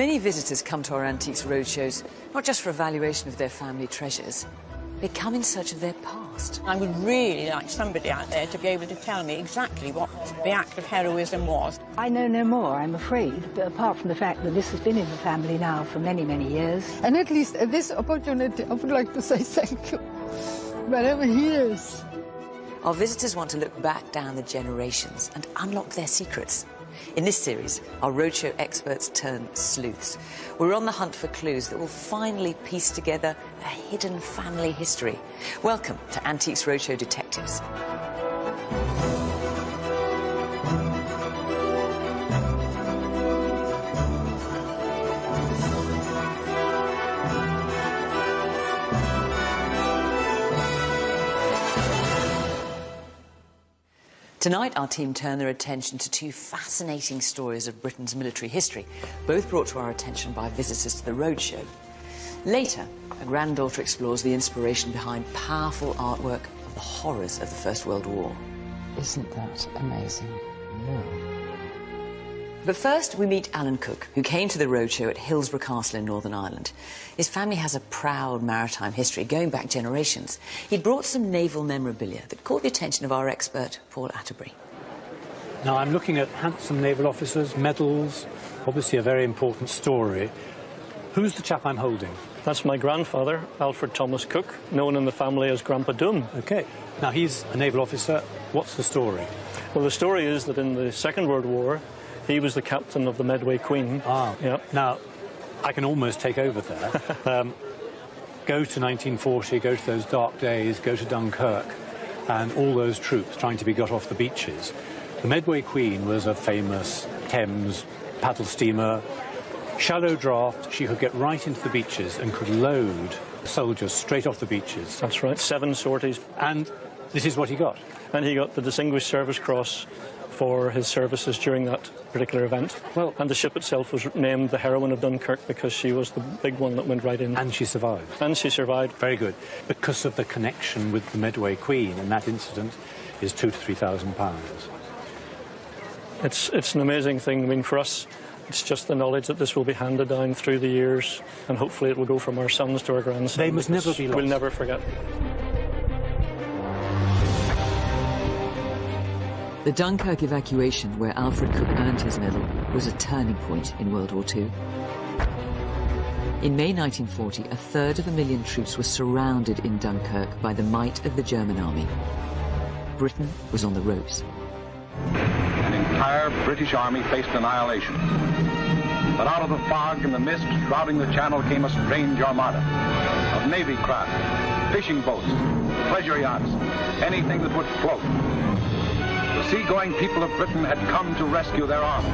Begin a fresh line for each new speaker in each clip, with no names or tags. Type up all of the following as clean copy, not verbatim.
Many visitors come to our Antiques Roadshows, not just for a valuation of their family treasures. They come in search of their past.
I would really like somebody out there to be able to tell me exactly what the act of heroism was.
I know no more, I'm afraid, but apart from the fact that this has been in the family now for many, many years.
And at least at this opportunity, I would like to say thank you, wherever he is.
Our visitors want to look back down the generations and unlock their secrets. In this series, our roadshow experts turn sleuths. We're on the hunt for clues that will finally piece together a hidden family history. Welcome to Antiques Roadshow Detectives. Tonight, our team turn their attention to two fascinating stories of Britain's military history, both brought to our attention by visitors to the Roadshow. Later, a granddaughter explores the inspiration behind powerful artwork of the horrors of the First World War.
Isn't that amazing? Yeah.
But first, we meet Alan Cook, who came to the Roadshow at Hillsborough Castle in Northern Ireland. His family has a proud maritime history, going back generations. He'd brought some naval memorabilia that caught the attention of our expert, Paul Atterbury.
Now, I'm looking at handsome naval officers, medals, obviously a very important story. Who's the chap I'm holding?
That's my grandfather, Alfred Thomas Cook, known in the family as Grandpa Doom.
OK. Now, he's a naval officer. What's the story?
Well, the story is that in the Second World War, he was the captain of the Medway Queen.
Ah,
yeah.
Now, I can almost take over there. Go to 1940, go to those dark days, go to Dunkirk, and all those troops trying to be got off the beaches. The Medway Queen was a famous Thames paddle steamer. Shallow draft, she could get right into the beaches and could load soldiers straight off the beaches.
That's right, 7 sorties.
And this is what he got.
And he got the Distinguished Service Cross for his services during that particular event.
Well,
and the ship itself was named the Heroine of Dunkirk because she was the big one that went right in.
And she survived.
And she survived.
Very good. Because of the connection with the Medway Queen in that incident is £2,000 to £3,000.
It's an amazing thing. I mean, for us, it's just the knowledge that this will be handed down through the years, and hopefully it will go from our sons to our grandsons.
They must never be lost.
We'll never forget.
The Dunkirk evacuation, where Alfred Cook earned his medal, was a turning point in World War II. In May 1940, 1/3 troops were surrounded in Dunkirk by the might of the German army. Britain was on the ropes.
An entire British army faced annihilation. But out of the fog and the mist shrouding the channel came a strange armada of navy craft, fishing boats, pleasure yachts, anything that would float. The seagoing people of Britain had come to rescue their army.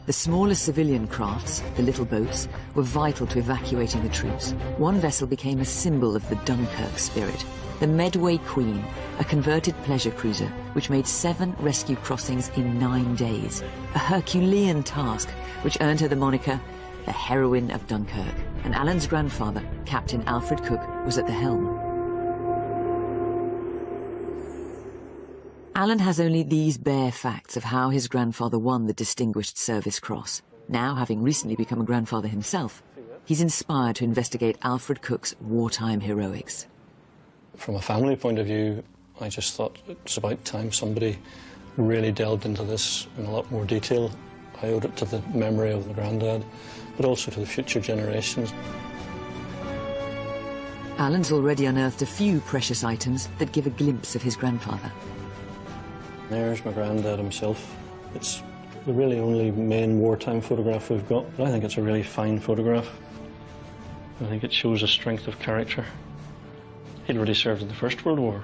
The smaller civilian crafts, the little boats, were vital to evacuating the troops. One vessel became a symbol of the Dunkirk spirit, the Medway Queen, a converted pleasure cruiser which made 7 rescue crossings in 9 days. A Herculean task which earned her the moniker the Heroine of Dunkirk. And Alan's grandfather, Captain Alfred Cook, was at the helm. Alan has only these bare facts of how his grandfather won the Distinguished Service Cross. Now, having recently become a grandfather himself, he's inspired to investigate Alfred Cook's wartime heroics.
From a family point of view, I just thought it's about time somebody really delved into this in a lot more detail. I owed it to the memory of the granddad, but also to the future generations.
Alan's already unearthed a few precious items that give a glimpse of his grandfather.
There's my granddad himself. It's the really only main wartime photograph we've got, but I think it's a really fine photograph. I think it shows a strength of character. He'd already served in the First World War,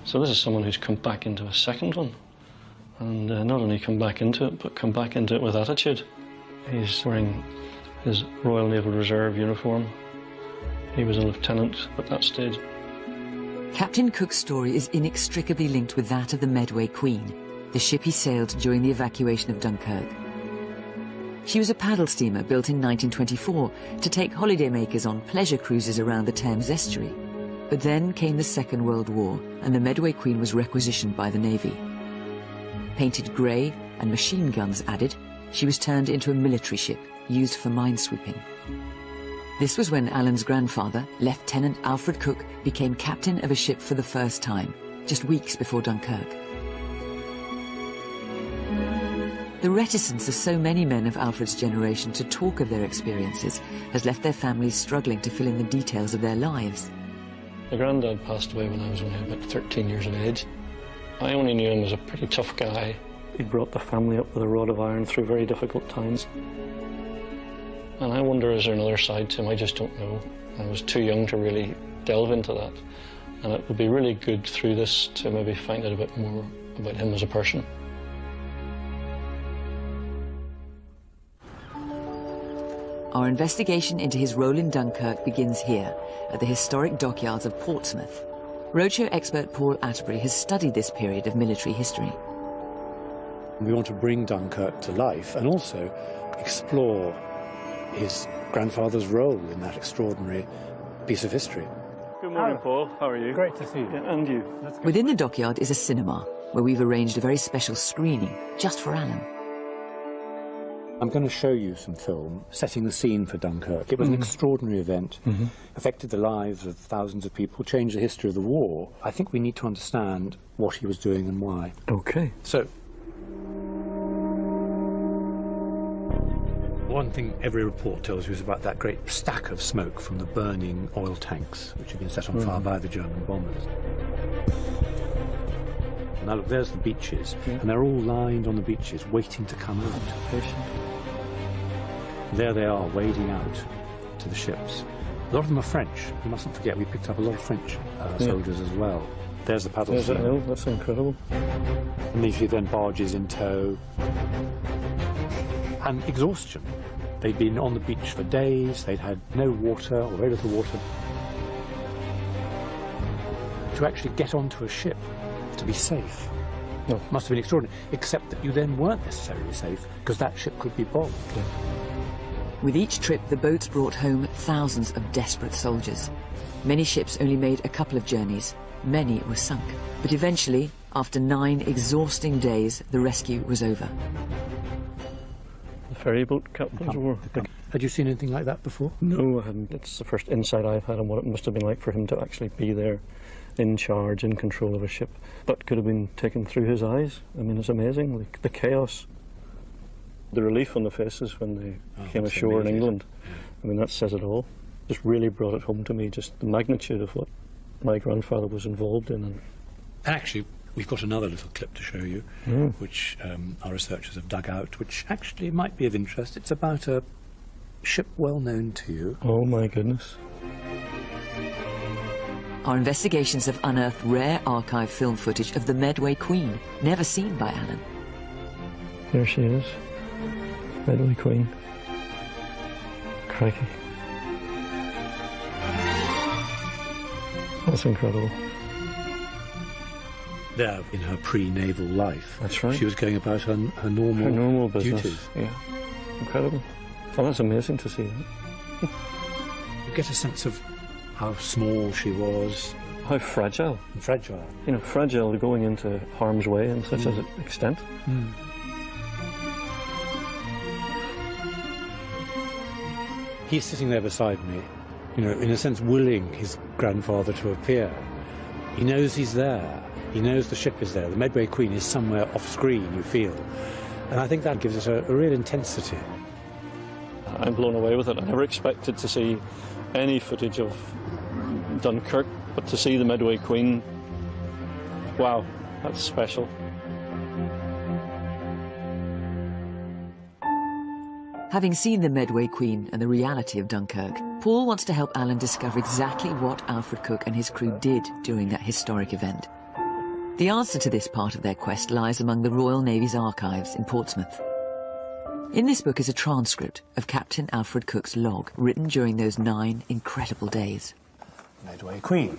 so this is someone who's come back into a second one. And not only come back into it, but come back into it with attitude. He's wearing his Royal Naval Reserve uniform. He was a lieutenant at that stage.
Captain Cook's story is inextricably linked with that of the Medway Queen, the ship he sailed during the evacuation of Dunkirk. She was a paddle steamer built in 1924 to take holidaymakers on pleasure cruises around the Thames estuary. But then came the Second World War, and the Medway Queen was requisitioned by the Navy. Painted grey and machine guns added, she was turned into a military ship used for minesweeping. This was when Alan's grandfather, Lieutenant Alfred Cook, became captain of a ship for the first time, just weeks before Dunkirk. The reticence of so many men of Alfred's generation to talk of their experiences has left their families struggling to fill in the details of their lives.
My granddad passed away when I was only about 13 years of age. I only knew him as a pretty tough guy. He brought the family up with a rod of iron through very difficult times. And I wonder, is there another side to him? I just don't know. I was too young to really delve into that. And it would be really good through this to maybe find out a bit more about him as a person.
Our investigation into his role in Dunkirk begins here, at the historic dockyards of Portsmouth. Roadshow expert Paul Atterbury has studied this period of military history.
We want to bring Dunkirk to life and also explore his grandfather's role in that extraordinary piece of history.
Good morning, Paul. How are you?
Great to see you.
Yeah, and you.
Within the dockyard is a cinema, where we've arranged a very special screening just for Alan.
I'm going to show you some film setting the scene for Dunkirk. It was an extraordinary event, affected the lives of thousands of people, changed the history of the war. I think we need to understand what he was doing and why.
Okay.
So, one thing every report tells you is about that great stack of smoke from the burning oil tanks, which had been set on fire by the German bombers. Now look, there's the beaches, and they're all lined on the beaches, waiting to come out. There they are, wading out to the ships. A lot of them are French. You mustn't forget, we picked up a lot of French soldiers as well. There's the paddle.
There's that hill. That's incredible.
Immediately then barges in tow. And exhaustion. They'd been on the beach for days, they'd had no water, or very little water. To actually get onto a ship, to be safe, must have been extraordinary, except that you then weren't necessarily safe, because that ship could be bombed.
With each trip, the boats brought home thousands of desperate soldiers. Many ships only made a couple of journeys. Many were sunk. But eventually, after 9 exhausting days, the rescue was over.
The ferry boat captains were...
Had you seen anything like that before?
No, I hadn't. It's the first insight I've had on what it must have been like for him to actually be there, in charge, in control of a ship. That could have been taken through his eyes. I mean, it's amazing. Like, the chaos, the relief on the faces when they came ashore in England. I mean, that says it all. Just really brought it home to me, just the magnitude of what my grandfather was involved in. And
actually, we've got another little clip to show you, which our researchers have dug out, which actually might be of interest. It's about a ship well known to you.
Oh my goodness.
Our investigations have unearthed rare archive film footage of the Medway Queen, never seen by Alan.
There she is, Medway Queen. Crikey. That's incredible.
There, in her pre-naval life.
That's right.
She was going about her normal
business.
duties.
Yeah, incredible. Oh, that's amazing to see that.
You get a sense of how small she was.
How fragile.
And fragile.
You know, fragile going into harm's way in such an extent.
He's sitting there beside me, you know, in a sense willing his grandfather to appear. He knows he's there. He knows the ship is there. The Medway Queen is somewhere off screen, you feel. And I think that gives it a real intensity.
I'm blown away with it. I never expected to see any footage of Dunkirk, but to see the Medway Queen, wow, that's special.
Having seen the Medway Queen and the reality of Dunkirk, Paul wants to help Alan discover exactly what Alfred Cook and his crew did during that historic event. The answer to this part of their quest lies among the Royal Navy's archives in Portsmouth. In this book is a transcript of Captain Alfred Cook's log, written during those 9 incredible days.
Medway Queen.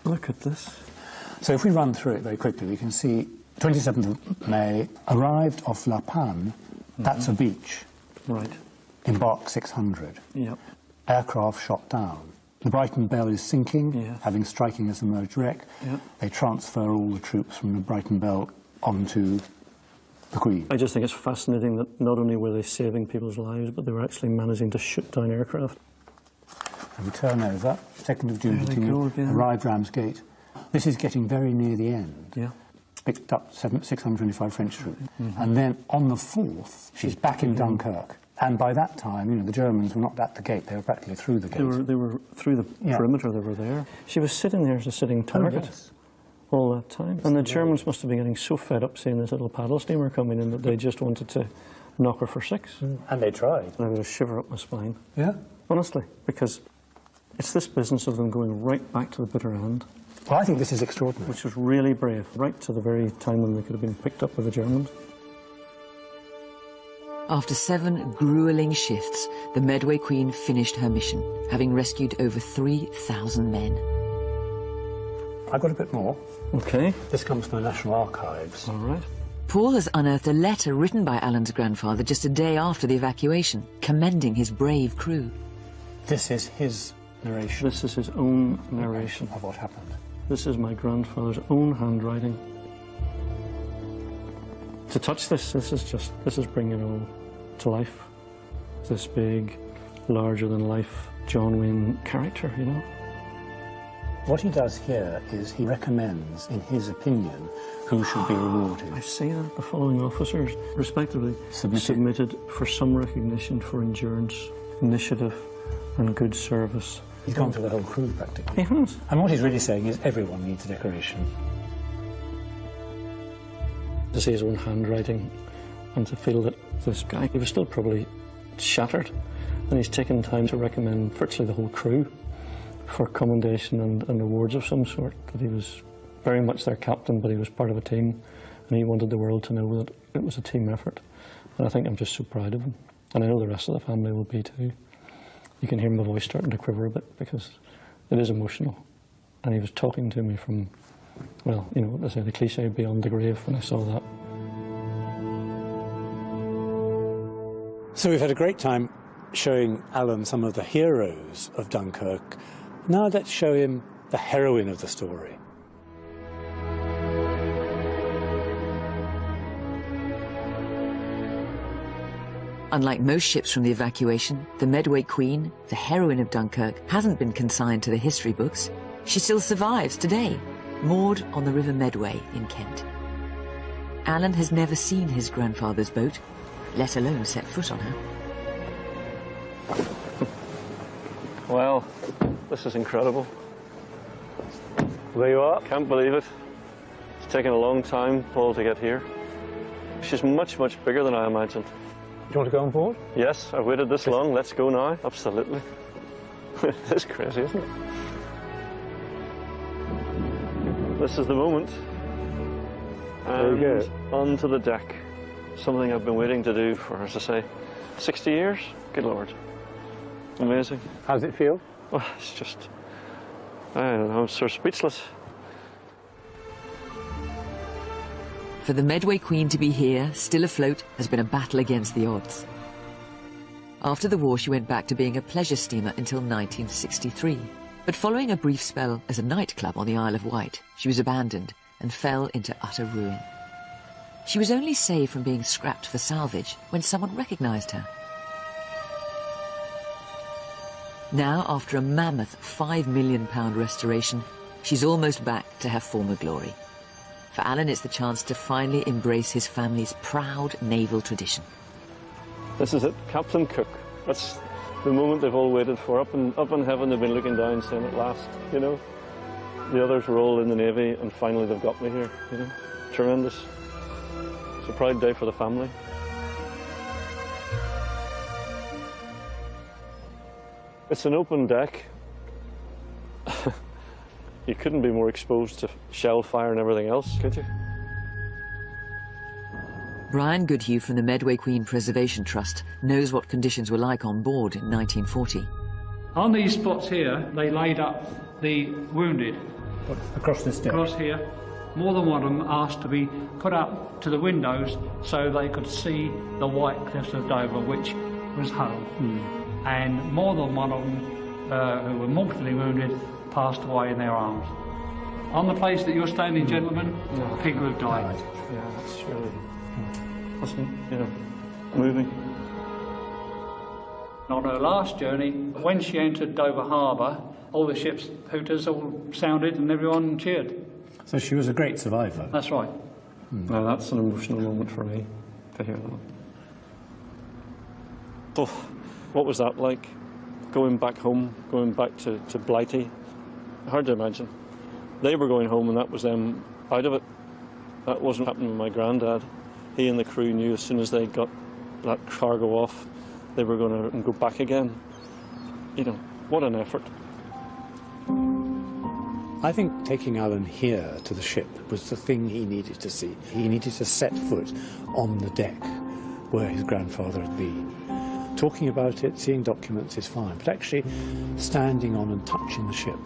Look at this.
So if we run through it very quickly, we can see 27th of May, arrived off La Panne, that's a beach.
Right.
Embarked 600.
Yep.
Aircraft shot down. The Brighton Belle is sinking, having striking a submerged wreck.
Yep.
They transfer all the troops from the Brighton Belle onto the Queen.
I just think it's fascinating that not only were they saving people's lives, but they were actually managing to shoot down aircraft.
And we turn over, 2nd of June,
There they go again.
arrived Ramsgate. This is getting very near the end.
Yeah.
Picked up 625 French troops. And then on the 4th, she's back in Dunkirk. And by that time, you know, the Germans were not at the gate, they were practically through the gate.
They were through the perimeter, they were there. She was sitting there as a sitting target.
Yes.
All that time. And the Germans must have been getting so fed up seeing this little paddle steamer coming in that they just wanted to knock her for 6.
And they tried.
And I got a shiver up my spine.
Yeah.
Honestly, because it's this business of them going right back to the bitter end.
Well, I think this is extraordinary.
Which was really brave, right to the very time when they could have been picked up by the Germans.
After 7 grueling shifts, the Medway Queen finished her mission, having rescued over 3,000 men.
I've got a bit more.
Okay.
This comes from the National Archives.
All right.
Paul has unearthed a letter written by Alan's grandfather just a day after the evacuation, commending his brave crew.
This is his narration.
This is his own narration
of what happened.
This is my grandfather's own handwriting. To touch this is bringing it all to life. This big, larger-than-life John Wayne character, you know.
What he does here is he recommends, in his opinion, who should be rewarded.
I say that the following officers, respectively, submitted for some recognition for endurance, initiative, and good service.
He's gone through the whole crew, practically.
He has.
And what he's really saying is everyone needs a decoration.
To see his own handwriting and to feel that this guy, he was still probably shattered, and he's taken time to recommend virtually the whole crew for commendation and awards of some sort, that he was very much their captain, but he was part of a team, and he wanted the world to know that it was a team effort. And I think I'm just so proud of him. And I know the rest of the family will be too. You can hear my voice starting to quiver a bit because it is emotional. And he was talking to me from, well, you know what they say, the cliche, beyond the grave, when I saw that.
So we've had a great time showing Alan some of the heroes of Dunkirk. Now let's show him the heroine of the story.
Unlike most ships from the evacuation, the Medway Queen, the heroine of Dunkirk, hasn't been consigned to the history books. She still survives today, moored on the River Medway in Kent. Alan has never seen his grandfather's boat, let alone set foot on her.
Well, this is incredible.
There you are.
Can't believe it. It's taken a long time, Paul, to get here. She's much, much bigger than I imagined.
Do you want to go on board?
Yes, I've waited this long. Let's go now. Absolutely. It's crazy, isn't it? This is the moment.
There we go.
Onto the deck. Something I've been waiting to do for, as I say, 60 years? Good Lord. Amazing.
How does it feel?
Well, it's just, I don't know, I'm sort of speechless.
For the Medway Queen to be here, still afloat, has been a battle against the odds. After the war, she went back to being a pleasure steamer until 1963. But following a brief spell as a nightclub on the Isle of Wight, she was abandoned and fell into utter ruin. She was only saved from being scrapped for salvage when someone recognised her. Now, after a mammoth £5 million restoration, she's almost back to her former glory. For Alan, it's the chance to finally embrace his family's proud naval tradition.
This is it, Captain Cook. That's the moment they've all waited for. Up in heaven, they've been looking down, saying at last, you know. The others were all in the Navy, and finally they've got me here, you know. Tremendous. It's a proud day for the family. It's an open deck. You couldn't be more exposed to shell fire and everything else, could you?
Brian Goodhue from the Medway Queen Preservation Trust knows what conditions were like on board in 1940.
On these spots here, they laid up the wounded.
Across this deck?
Across here. More than one of them asked to be put up to the windows so they could see the white cliffs of Dover, which was Hull. And more than one of them, who were mortally wounded, passed away in their arms. On the place that you're standing, gentlemen, people have died.
Yeah, that's really... wasn't, moving.
On her last journey, when she entered Dover Harbour, all the ship's hooters all sounded and everyone cheered.
So she was a great survivor.
That's right.
Well, that's an emotional moment for me, to hear that. Oh, what was that like? Going back home, going back to Blighty? Hard to imagine. They were going home and that was them out of it. That wasn't happening with my granddad. He and the crew knew as soon as they got that cargo off, they were going to go back again. What an effort.
I think taking Alan here to the ship was the thing he needed to see. He needed to set foot on the deck where his grandfather had been. Talking about it, seeing documents is fine, but actually standing on and touching the ship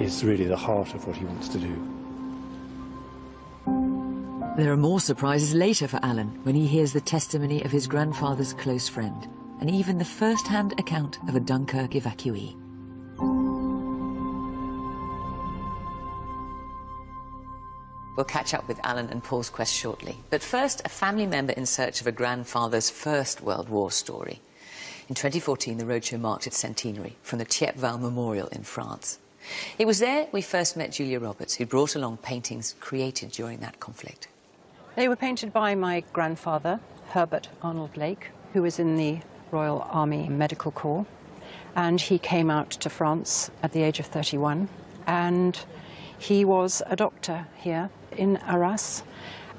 is really the heart of what he wants to do.
There are more surprises later for Alan when he hears the testimony of his grandfather's close friend and even the first-hand account of a Dunkirk evacuee. We'll catch up with Alan and Paul's quest shortly. But first, a family member in search of a grandfather's First World War story. In 2014, the Roadshow marked its centenary from the Thiepval Memorial in France. It was there we first met Julia Roberts, who brought along paintings created during that conflict.
They were painted by my grandfather, Herbert Arnold Lake, who was in the Royal Army Medical Corps. And he came out to France at the age of 31. And he was a doctor here in Arras.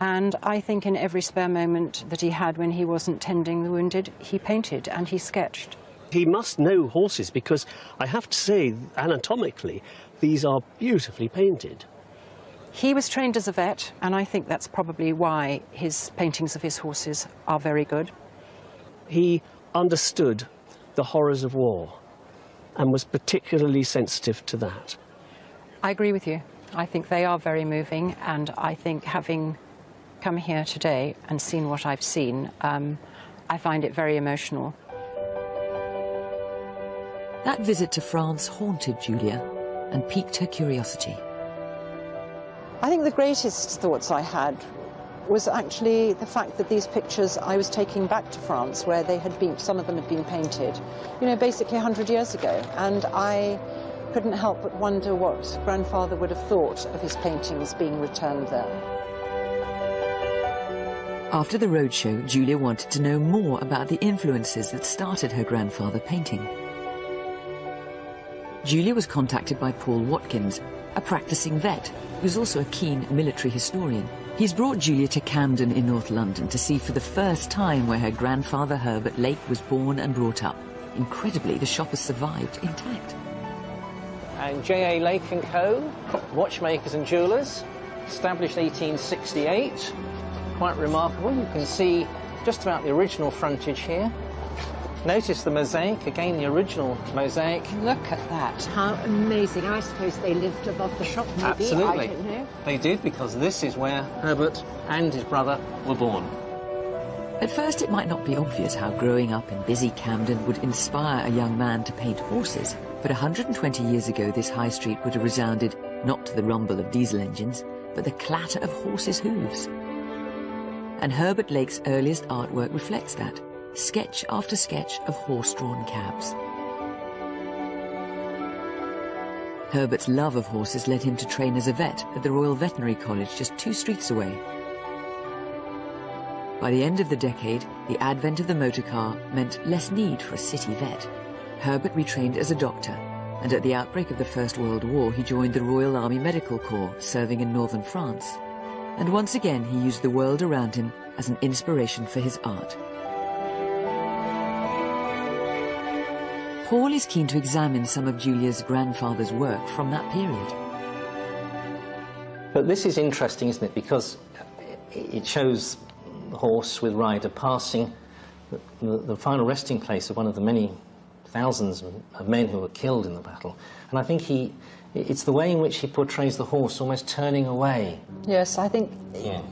And I think in every spare moment that he had when he wasn't tending the wounded, he painted and he sketched.
He must know horses because I have to say, anatomically, these are beautifully painted.
He was trained as a vet, and I think that's probably why his paintings of his horses are very good.
He understood the horrors of war and was particularly sensitive to that.
I agree with you. I think they are very moving, and I think having come here today and seen what I've seen, I find it very emotional.
That visit to France haunted Julia and piqued her curiosity.
I think the greatest thoughts I had was actually the fact that these pictures I was taking back to France, where they had been, some of them had been painted, basically 100 years ago. And I couldn't help but wonder what grandfather would have thought of his paintings being returned there.
After the roadshow, Julia wanted to know more about the influences that started her grandfather painting. Julia was contacted by Paul Watkins, a practicing vet who's also a keen military historian. He's brought Julia to Camden in North London to see for the first time where her grandfather Herbert Lake was born and brought up. Incredibly, the shop has survived intact.
And J.A. Lake & Co., watchmakers and jewellers, established 1868. Quite remarkable. You can see just about the original frontage here. Notice the mosaic, again the original mosaic.
Look at that, how amazing. I suppose they lived above the shop, maybe.
Absolutely.
I don't know.
They did, because this is where Herbert and his brother were born.
At first, it might not be obvious how growing up in busy Camden would inspire a young man to paint horses. But 120 years ago, this high street would have resounded not to the rumble of diesel engines, but the clatter of horses' hooves. And Herbert Lake's earliest artwork reflects that. Sketch after sketch of horse-drawn cabs. Herbert's love of horses led him to train as a vet at the Royal Veterinary College just 2 streets away. By the end of the decade, the advent of the motor car meant less need for a city vet. Herbert retrained as a doctor, and at the outbreak of the First World War, he joined the Royal Army Medical Corps, serving in northern France. And once again, he used the world around him as an inspiration for his art. Paul is keen to examine some of Julia's grandfather's work from that period.
But this is interesting, isn't it? Because it shows the horse with rider passing the final resting place of one of the many thousands of men who were killed in the battle. And I think it's the way in which he portrays the horse almost turning away.
Yes, I think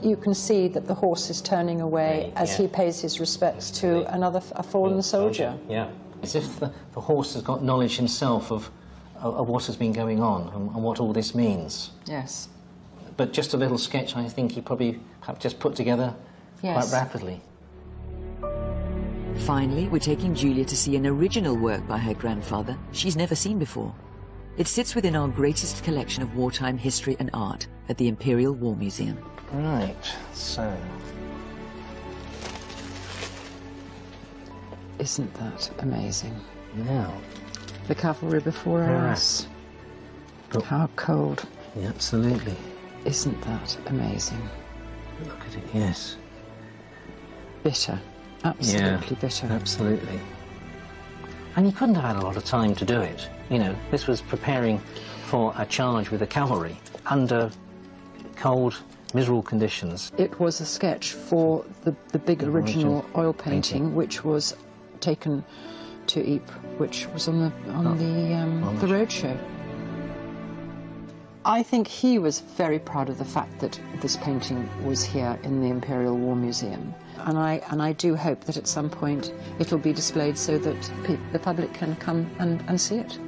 you can see that the horse is turning away as he pays his respects to a fallen soldier.
Yeah. As if the horse has got knowledge himself of what has been going on and what all this means.
Yes.
But just a little sketch, I think he probably perhaps just put together
Yes.
quite rapidly.
Finally, we're taking Julia to see an original work by her grandfather she's never seen before. It sits within our greatest collection of wartime history and art at the Imperial War Museum.
Right, so...
Isn't that amazing?
Now...
The cavalry before us.
Oh.
How cold.
Yeah, absolutely.
Isn't that amazing?
Look at it, yes.
Bitter. Absolutely bitter.
Absolutely. And you couldn't have had a lot of time to do it. You know, this was preparing for a charge with the cavalry under cold, miserable conditions.
It was a sketch for the big original oil painting, which was taken to Ypres, which was on the Roadshow. I think he was very proud of the fact that this painting was here in the Imperial War Museum. And I do hope that at some point it'll be displayed so that the public can come and see it.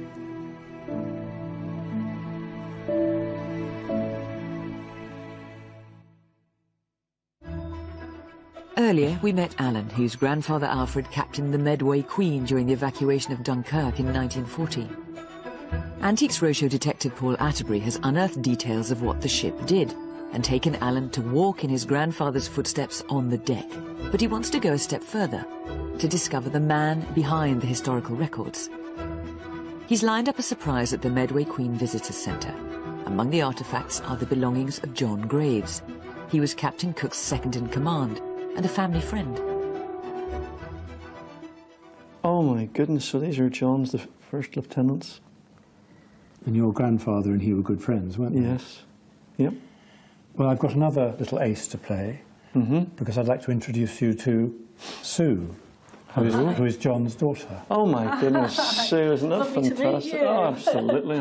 Earlier, we met Alan, whose grandfather Alfred captained the Medway Queen during the evacuation of Dunkirk in 1940. Antiques Roadshow detective Paul Atterbury has unearthed details of what the ship did and taken Alan to walk in his grandfather's footsteps on the deck. But he wants to go a step further, to discover the man behind the historical records. He's lined up a surprise at the Medway Queen Visitors Centre. Among the artefacts are the belongings of John Graves. He was Captain Cook's second-in-command and a family friend.
Oh my goodness, so these are John's, the first lieutenants.
And your grandfather and he were good friends, weren't they?
Yes. Yep.
Well, I've got another little ace to play, because I'd like to introduce you to Sue, who is John's daughter.
Oh my goodness, Sue, isn't that
Lovely to meet
fantastic?
you.
Oh, absolutely.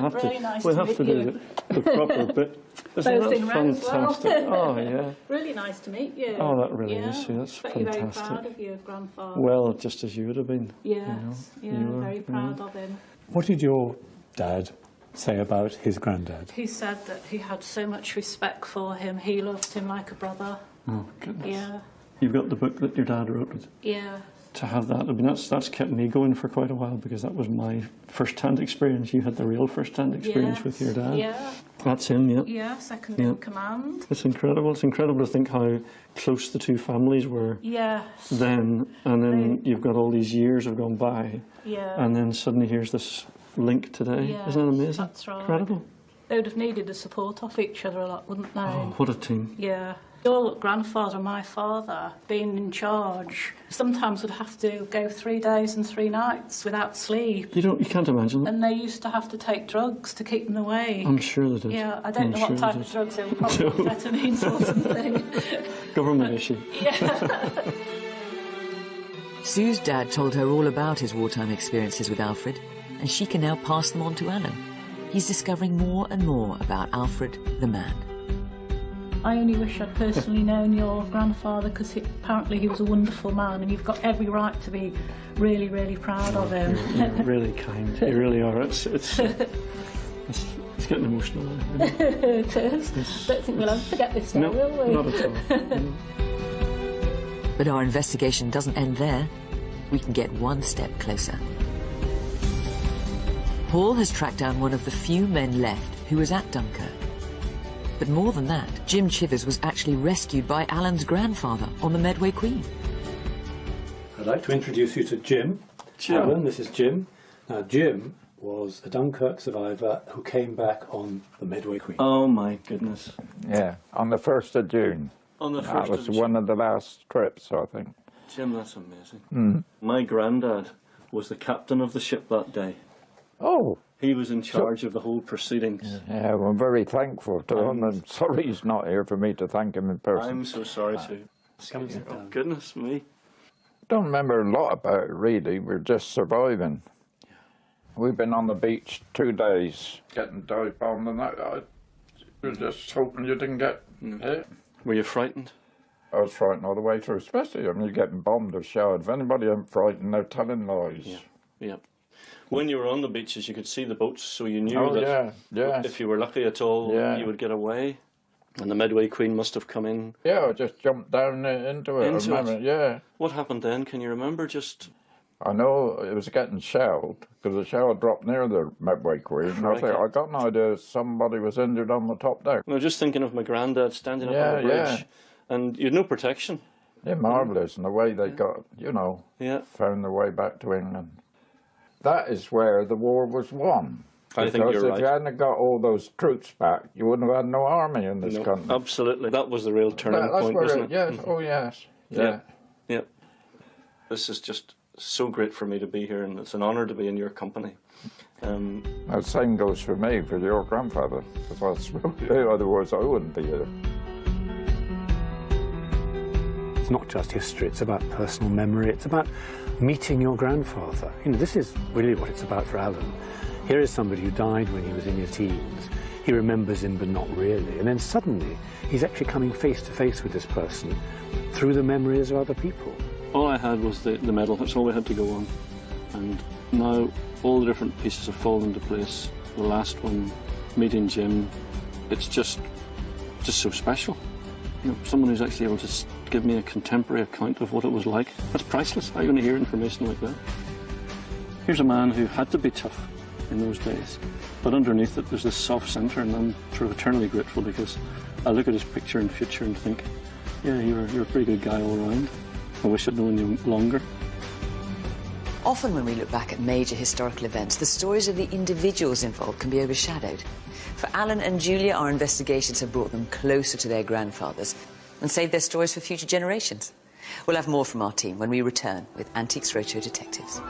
We'll have to do the proper bit. Isn't
Both
that
in rounds
fantastic?
well.
Oh, yeah.
Really nice to meet you.
Oh, that really is, Sue. That's
Bet you're
fantastic.
very proud of your grandfather.
Well, just as you would have been.
Yes,
you know, you were,
very proud of him.
What did your dad say about his granddad?
He said that he had so much respect for him. He loved him like a brother.
Oh, goodness.
Yeah.
You've got the book that your dad wrote.
Yeah.
To have that, I mean, that's kept me going for quite a while, because that was my first-hand experience. You had the real first-hand experience with your dad.
Yeah.
That's him, yeah.
Yeah, second in command.
It's incredible. It's incredible to think how close the two families were
Yes.
then, and then you've got all these years have gone by,
Yeah.
and then suddenly here's this link today.
Yes,
Isn't that amazing?
That's right.
Incredible.
They would have needed the support of each other a lot, wouldn't they?
Oh, what a team.
Yeah. Your grandfather and my father, being in charge, sometimes would have to go 3 days and 3 nights without sleep.
You can't imagine.
And they used to have to take drugs to keep them away.
I'm sure they did.
Yeah, I don't know what type of drugs they were, probably amphetamines or something.
Government issue.
Yeah.
Sue's dad told her all about his wartime experiences with Alfred, and she can now pass them on to Alan. He's discovering more and more about Alfred the man.
I only wish I'd personally known your grandfather, because apparently he was a wonderful man, and you've got every right to be really, really proud of him.
You're really kind. You really are. It's getting emotional. You know?
It is. Don't think we'll ever forget this day, will we?
Not at all.
But our investigation doesn't end there. We can get one step closer. Paul has tracked down one of the few men left who was at Dunkirk. But more than that, Jim Chivers was actually rescued by Alan's grandfather on the Medway Queen.
I'd like to introduce you to Jim. Alan, this is Jim. Now, Jim was a Dunkirk survivor who came back on the Medway Queen.
Oh, my goodness.
Yeah, on the 1st of June.
On the 1st
That was
of June.
one of the last trips, I think.
Jim, that's amazing. My granddad was the captain of the ship that day.
Oh.
He was in charge of the whole proceedings.
Yeah, well, I'm very thankful to him. I'm sorry he's not here for me to thank him in person.
I'm so sorry to. Oh, goodness me.
Don't remember a lot about it, really. We're just surviving. We've been on the beach 2 days, getting dive bombed and that. I was just hoping you didn't get hit.
Were you frightened?
I was frightened all the way through, especially when you're getting bombed or shelled. If anybody ain't frightened, they're telling lies.
Yeah. When you were on the beaches, you could see the boats, so you knew
Oh,
that
yeah.
if you were lucky at all,
Yeah.
you would get away. And the Medway Queen must have come in.
Yeah, I just jumped down into it.
Into it?
Yeah.
What happened then? Can you remember? Just.
I know it was getting shelled, because the shell dropped near the Medway Queen. And I think I got an idea somebody was injured on the top deck.
I was just thinking of my granddad standing up on the bridge, and you had no protection.
They're marvellous, and the way they got, you know, found their way back to England. That is where the war was won.
I think you're right.
Because if you hadn't got all those troops back, you wouldn't have had no army in this country.
Absolutely. That was the real turning point, wasn't it?
Yes, oh yes.
Yeah. This is just so great for me to be here, and it's an honour to be in your company.
The same goes for me, for your grandfather. Otherwise I wouldn't be here.
It's not just history, it's about personal memory, it's about meeting your grandfather. You know, this is really what it's about for Alan. Here is somebody who died when he was in his teens. He remembers him, but not really. And then suddenly, he's actually coming face to face with this person through the memories of other people.
All I had was the medal. That's all we had to go on. And now all the different pieces have fallen into place. The last one, meeting Jim, it's just so special. You know, someone who's actually able to give me a contemporary account of what it was like. That's priceless. How are you going to hear information like that? Here's a man who had to be tough in those days, but underneath it there's this soft centre, and I'm sort of eternally grateful, because I look at his picture in future and think, yeah, you're a pretty good guy all around. I wish I'd known you longer.
Often when we look back at major historical events, the stories of the individuals involved can be overshadowed. For Alan and Julia, our investigations have brought them closer to their grandfathers and saved their stories for future generations. We'll have more from our team when we return with Antiques Roadshow Detectives.